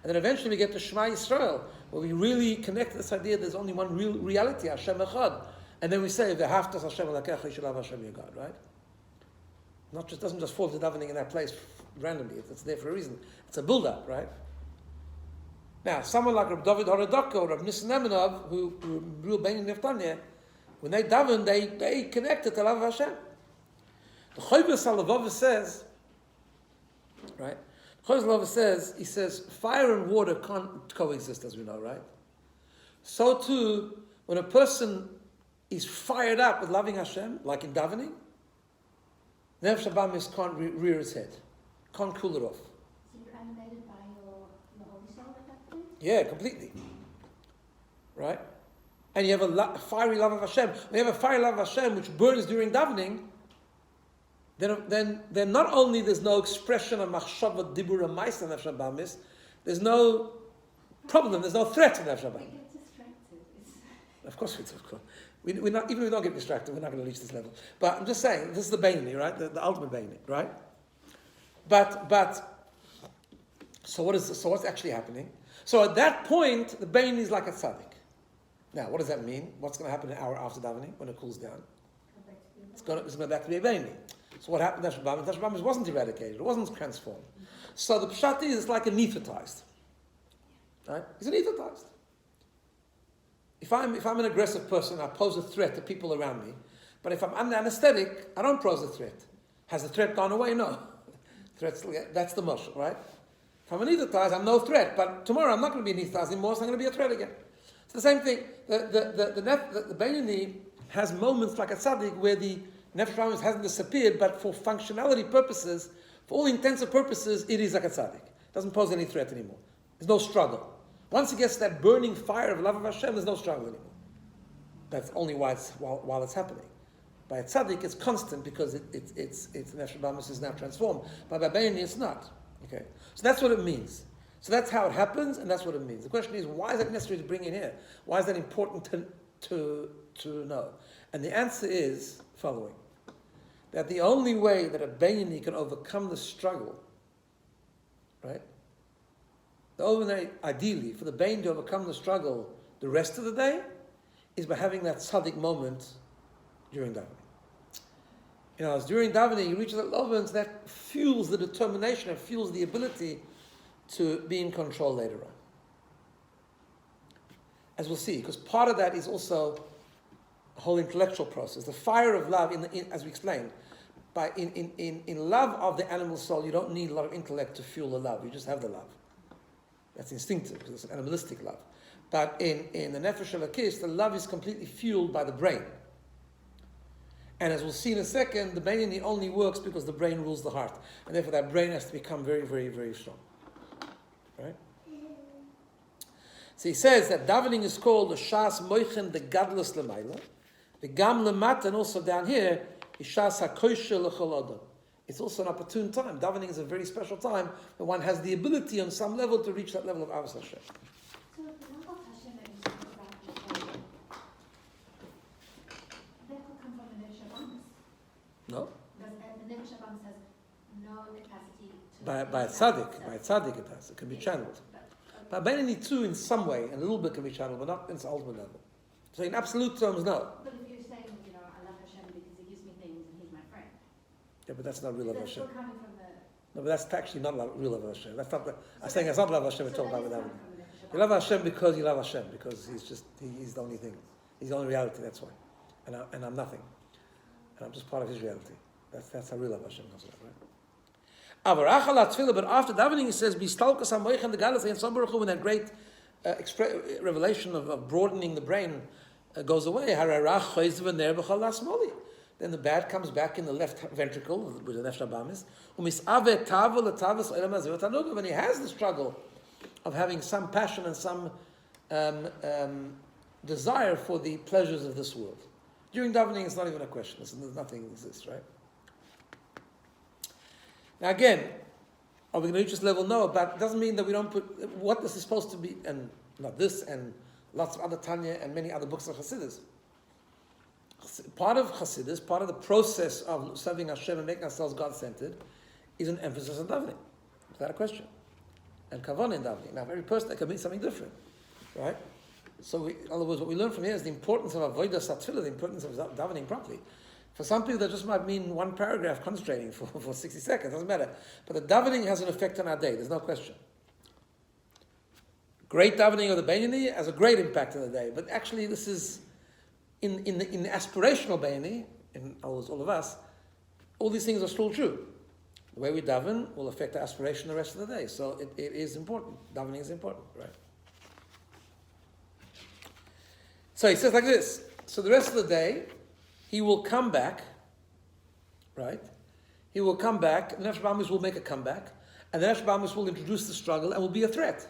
[SPEAKER 1] And then eventually we get to Shema Yisrael, where we really connect to this idea there's only one real reality, Hashem Echad. And then we say, "V'haftas Hashem alakecha," you should love Hashem your God, right? Doesn't just fall to davening in that place randomly. It's there for a reason. It's a build-up, right? Now, someone like Rabbi David Horadaka or Rabbi Nissen Nemanov, who real Benoni of Tanya, when they daven, they connect to love of Hashem. The Choyves Halavava says, right? Choyves Halavava says, he says, fire and water can't coexist, as we know, right? So too, when a person is fired up with loving Hashem, like in davening, Nefesh Habamis can't rear its head, can't cool it off.
[SPEAKER 2] So you're animated by your Holy Soul at that point?
[SPEAKER 1] Yeah, completely. Right? and you have a fiery love of Hashem, when you have a fiery love of Hashem which burns during davening, then not only there's no expression of machshava, dibur, and ma'isa in Nefesh Habamis, there's no problem, there's no threat in Nefesh Habamis.
[SPEAKER 2] We get distracted.
[SPEAKER 1] Of course we do, of course. We're not, even if we don't get distracted, we're not going to reach this level. But I'm just saying, this is the Benoni, right? The ultimate Benoni, right? But, so what's actually happening? So at that point, the Benoni is like a tzaddik. Now, what does that mean? What's going to happen an hour after davening, when it cools down? It's going back to be a Benoni. So what happened to Nefesh Habamis? Nefesh Habamis wasn't eradicated, it wasn't transformed. So the pshat is, it's like anesthetized. Right? He's anesthetized. If I'm an aggressive person, I pose a threat to people around me. But if I'm under anesthetic, I don't pose a threat. Has the threat gone away? No. That's the muscle, right? If I'm anesthetized, I'm no threat. But tomorrow I'm not going to be anesthetized anymore, so I'm going to be a threat again. It's the same thing. The Benoni has moments like a tzaddik where the Nefesh Habamis hasn't disappeared, but for functionality purposes, for all intents and purposes, it is like a tzaddik. It doesn't pose any threat anymore. There's no struggle. Once it gets that burning fire of love of Hashem, there's no struggle anymore. That's only while it's happening. By a tzaddik, it's constant because it's Nefesh Habamis is now transformed. But by Benoni, it's not. Okay, so that's what it means. So that's how it happens, and that's what it means. The question is, why is that necessary to bring in here? Why is that important to know? And the answer is following: that the only way that a Benoni can overcome the struggle, right? The only way, ideally, for the Benoni to overcome the struggle the rest of the day is by having that tzaddik moment during davening. You know, as during davening, you reach that moment that fuels the determination, it fuels the ability to be in control later on. As we'll see, because part of that is also a whole intellectual process. The fire of love, as we explained, in love of the animal soul, you don't need a lot of intellect to fuel the love. You just have the love. That's instinctive, because it's an animalistic love. But in the Nefesh Elokis, the love is completely fueled by the brain. And as we'll see in a second, the Benoni only works because the brain rules the heart. And therefore that brain has to become very, very, very strong. Right? So he says that davening is called the Shas Moichen the Gadlus Lemaila, the Gam Lemat, and also down here, is Shas HaKoshel L'chol Adam. It's also an opportune time. Davening is a very special time that one has the ability on some level to reach that level of Avos Hashem.
[SPEAKER 2] So the love of Hashem that you spoke about before, that could come from the Nefesh Habamis.
[SPEAKER 1] No?
[SPEAKER 2] Because the Nefesh Habamis has no capacity to...
[SPEAKER 1] By a tzaddik it has. It can be channeled. By Benoni too, in some way, and a little bit can be channeled, but not in its ultimate level. So in absolute terms, no.
[SPEAKER 2] But if you're saying, I love Hashem because he gives me things and he's my friend.
[SPEAKER 1] Yeah, but that's not real love of
[SPEAKER 2] That's
[SPEAKER 1] Hashem.
[SPEAKER 2] still coming from the...
[SPEAKER 1] No, but that's actually not real love of Hashem. That's not. I'm saying it's not love of Hashem. We're
[SPEAKER 2] So
[SPEAKER 1] talking
[SPEAKER 2] that
[SPEAKER 1] about
[SPEAKER 2] is
[SPEAKER 1] with
[SPEAKER 2] coming
[SPEAKER 1] davening.
[SPEAKER 2] from the Nefesh Habamis.
[SPEAKER 1] You love Hashem because you love Hashem, because he's the only thing. He's the only reality, that's why. And I'm nothing. And I'm just part of his reality. That's how real love Hashem is, right? But after davening he says, Bistalkas HaMoichen the Gadlus and Tzom Baruch Hu, when that great revelation of broadening the brain goes away. Then the bad comes back in the left ventricle, with the Nefesh Habamis. When he has the struggle of having some passion and some desire for the pleasures of this world. During davening, it's not even a question. Nothing exists, right? Now again, are we going to reach this level? No, but it doesn't mean that we don't put what this is supposed to be, and not this, and lots of other Tanya and many other books of Hasidus. Part of Hasidus, part of the process of serving Hashem and making ourselves God-centered, is an emphasis on davening, without a question. And kavanah in davening. Now, every person that can mean something different, right? So, in other words, what we learn from here is the importance of avodas hatfilah, the importance of davening properly. For some people, that just might mean one paragraph concentrating for 60 seconds. Doesn't matter. But the davening has an effect on our day. There's no question. Great davening of the Benoni has a great impact on the day. But actually, this is in the aspirational Benoni, in all of us, all these things are still true. The way we daven will affect the aspiration the rest of the day. So it is important. Davening is important, right? So he says like this. So the rest of the day, he will come back, right? He will come back, and the Nefesh Habamis will make a comeback, and the Nefesh Habamis will introduce the struggle and will be a threat.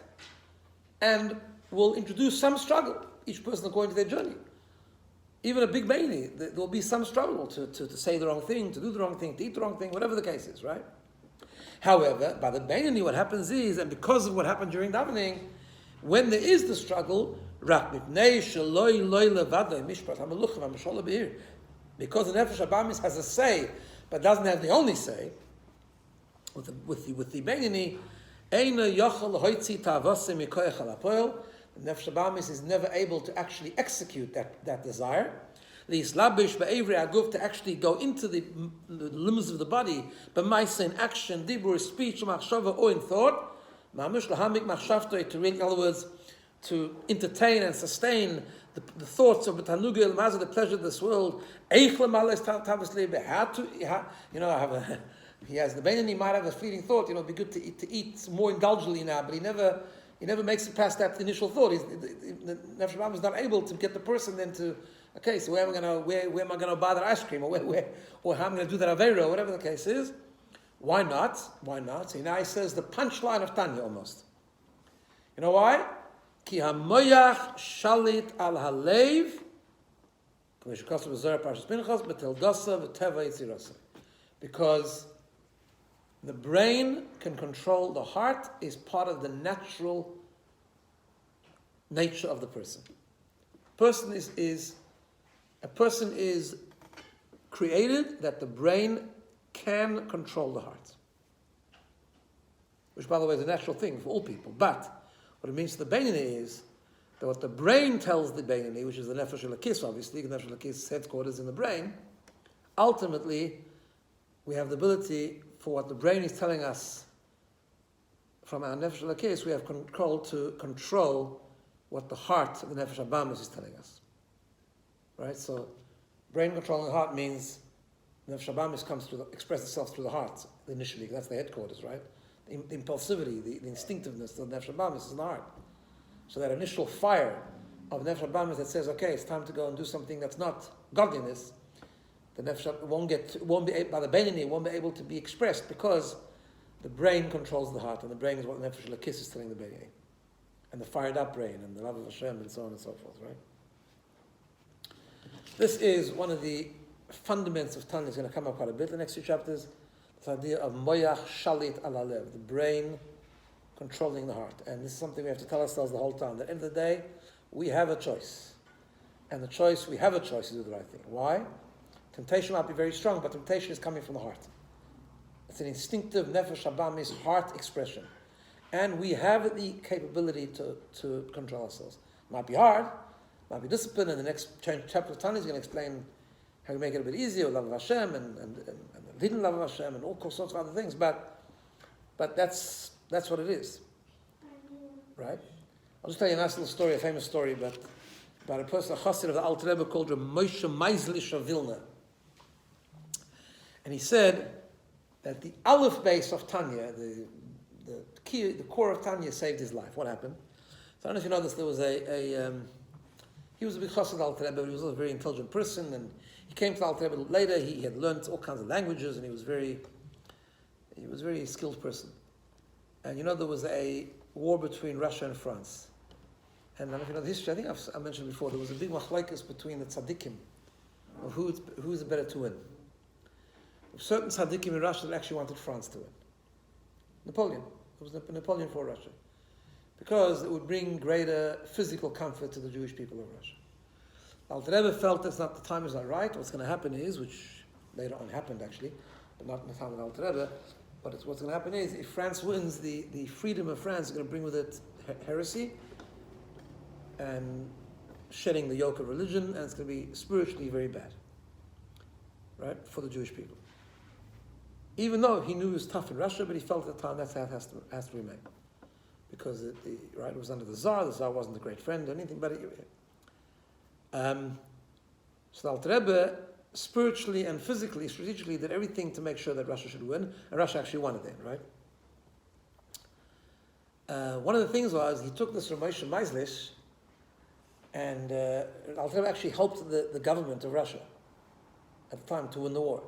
[SPEAKER 1] And will introduce some struggle. each person according to their journey. Even a big Benoni, there will be some struggle to say the wrong thing, to do the wrong thing, to eat the wrong thing, whatever the case is, right? However, by the Benoni, what happens is, and because of what happened during davening, when there is the struggle, because the Nefesh Abamis has a say, but doesn't have the only say, with the Benoni, the Nefesh Abamis is never able to actually execute that desire. The Islabish Ba'evri Aguf, to actually go into the limbs of the body, but Maisa in action, Dibur, speech, Machshava, or in thought, Mamish Lahamik Machshavto, to read, in other words, to entertain and sustain the thoughts of the Tanugil, Mazah, the pleasure of this world. He has the Benoni might have a fleeting thought, it'd be good to eat more indulgently now, but he never makes it past that initial thought. The Nefesh Abamis is not able to get the person then to, okay, so where am I going to buy that ice cream, or how am I going to do that avera, or whatever the case is? Why not? So now he says the punchline of Tanya almost. You know why? Ki hamoyach shalit al halev, because the brain can control the heart, is part of the natural nature of the person. A person is created that the brain can control the heart, which, by the way, is a natural thing for all people. But what it means to the Benoni is that what the brain tells the Benoni, which is the Nefesh Elokis, obviously, the Nefesh Elokis headquarters in the brain, ultimately, we have the ability for what the brain is telling us from our Nefesh Elokis, we have control to control what the heart of the Nefesh Abamis is telling us. Right? So, brain controlling the heart means the Nefesh Abamis expresses itself through the heart initially. That's the headquarters, right? The impulsivity, the instinctiveness of the Nefesh Abamis is in the heart. So that initial fire of Nefesh Abamis that says, okay, it's time to go and do something that's not godliness, the Nefesh won't be by the Benoni, won't be able to be expressed because the brain controls the heart, and the brain is what the Nefesh Elokis is telling the Benoni, and the fired up brain, and the love of Hashem, and so on and so forth, right? This is one of the fundaments of Tanya. It's going to come up quite a bit in the next few chapters. This idea of moyach shalit al halev, the brain controlling the heart. And this is something we have to tell ourselves the whole time. At the end of the day, we have a choice. And we have a choice to do the right thing. Why? Temptation might be very strong, but temptation is coming from the heart. It's an instinctive Nefesh Abamis heart expression. And we have the capability to control ourselves. It might be hard, might be discipline, and the next chapter of Tanya is going to explain how we make it a bit easier, love of Hashem, and hidden love of Hashem, and all sorts of other things, but that's what it is. Right? I'll just tell you a nice little story, a famous story, about a person, a chassid of the Alter Rebbe called Moshe Meislish of Vilna. And he said that the aleph base of Tanya, the core of Tanya, saved his life. What happened? So I don't know if you know this, there was he was a big chassid of the Alter Rebbe, but he was a very intelligent person, and he came to the Alter Rebbe later. He had learned all kinds of languages, and he was a very skilled person. And you know, there was a war between Russia and France. And I don't know if you know the history, I think I mentioned before, there was a big machlokes between the tzaddikim of who's better to win. Certain tzaddikim in Russia that actually wanted France to win. Napoleon. It was Napoleon for Russia. Because it would bring greater physical comfort to the Jewish people of Russia. Alter Rebbe felt the time is not right. What's going to happen is, which later on happened actually, but not in the time of Alter Rebbe, but what's going to happen is, if France wins, the freedom of France is going to bring with it heresy and shedding the yoke of religion, and it's going to be spiritually very bad, right, for the Jewish people. Even though he knew it was tough in Russia, but he felt at the time that's how it has to remain. Because it was under the Tsar wasn't a great friend or anything, but so the Alter Rebbe, spiritually and physically, strategically, did everything to make sure that Russia should win, and Russia actually won it then, right? One of the things was, he took this from Moshe Meislish, and Alter Rebbe actually helped the government of Russia at the time to win the war.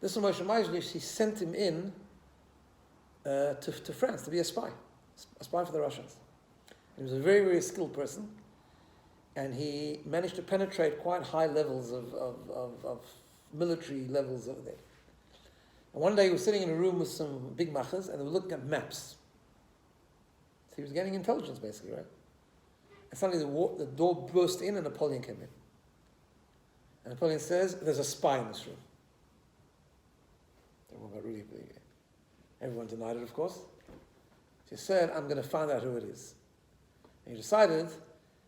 [SPEAKER 1] This from Moshe Meislish, he sent him in to France to be a spy for the Russians. He was a very, very skilled person, and he managed to penetrate quite high levels of military levels over there. And one day he was sitting in a room with some big machas, and they were looking at maps. So he was getting intelligence, basically, right? And suddenly the door burst in, and Napoleon came in. And Napoleon says, "There's a spy in this room." Everyone denied it, of course. He said, "I'm going to find out who it is." And he decided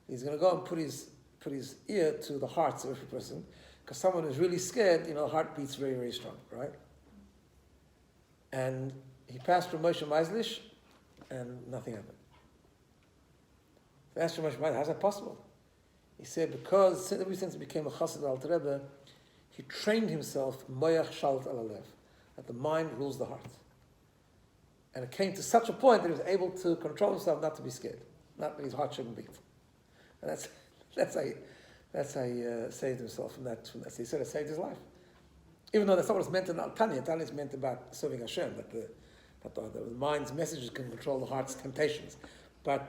[SPEAKER 1] he's going to go and put his ear to the hearts of every person, because someone who's really scared, the heart beats very, very strong, right? And he passed from Moshe Meislish, and nothing happened. They asked Moshe Meislish, "How's that possible?" He said, because ever since he became a chassid of Alter Rebbe, he trained himself, moyach shalt al alev, that the mind rules the heart. And it came to such a point that he was able to control himself not to be scared, not that his heart shouldn't beat. And that's how he saved himself from that. So he said it saved his life. Even though that's not what it's meant in Tanya. Tanya is meant about serving Hashem, that the mind's messages can control the heart's temptations. But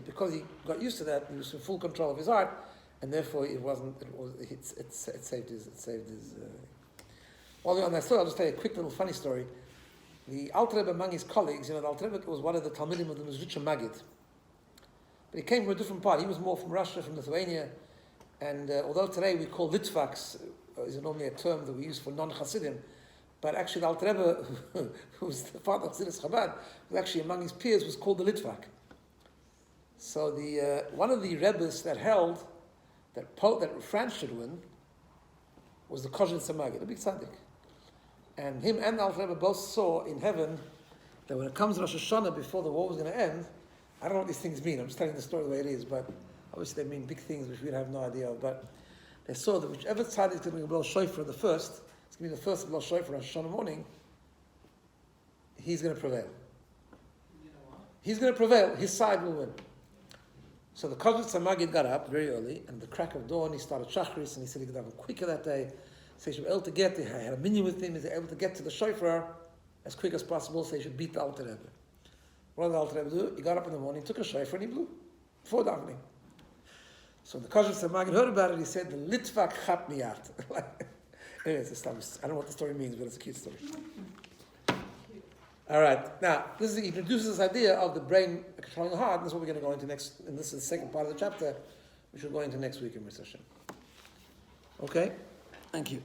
[SPEAKER 1] because he got used to that, he was in full control of his heart, and therefore it saved his. While we're on that story, I'll just tell you a quick little funny story. The Alter Rebbe among his colleagues, the Alter Rebbe was one of the Talmidim of the Mizritcha Maggid. But he came from a different part. He was more from Russia, from Lithuania. And although today we call Litvaks, is normally a term that we use for non-Hasidim, but actually the Alter Rebbe, who was the father of Chassidus Chabad, was actually among his peers, was called the Litvak. So one of the Rebbes that held that France should win was the Kozhin Samagid, a big tzaddik. And him and the Alter Rebbe both saw in heaven that when it comes to Rosh Hashanah, before the war was going to end, I don't know what these things mean. I'm just telling the story the way it is, but obviously they mean big things which we have no idea of. But they saw that whichever tzaddik is going to blow shofar it's going to be the first to blow shofar on Rosh Hashanah morning, he's going to prevail. He's going to prevail. His side will win. So the Kozhin Samagid got up very early, and at the crack of dawn he started Shachris, and he said he could have him quicker that day. So he should be able to get, he had a minion with him, he was able to get to the shofar as quick as possible, so he should beat the Alter Rebbe. What did the Alter Rebbe do? He got up in the morning, took a shofar, and he blew, before davening. So the Kozhin Samagid heard about it, he said, "The Litvak chap miyat." Anyways, I don't know what the story means, but it's a cute story. All right, now, he introduces this idea of the brain controlling the heart, and this is what we're going to go into next, and this is the second part of the chapter, which we'll go into next week in Mr. Hashem. Okay? Thank you.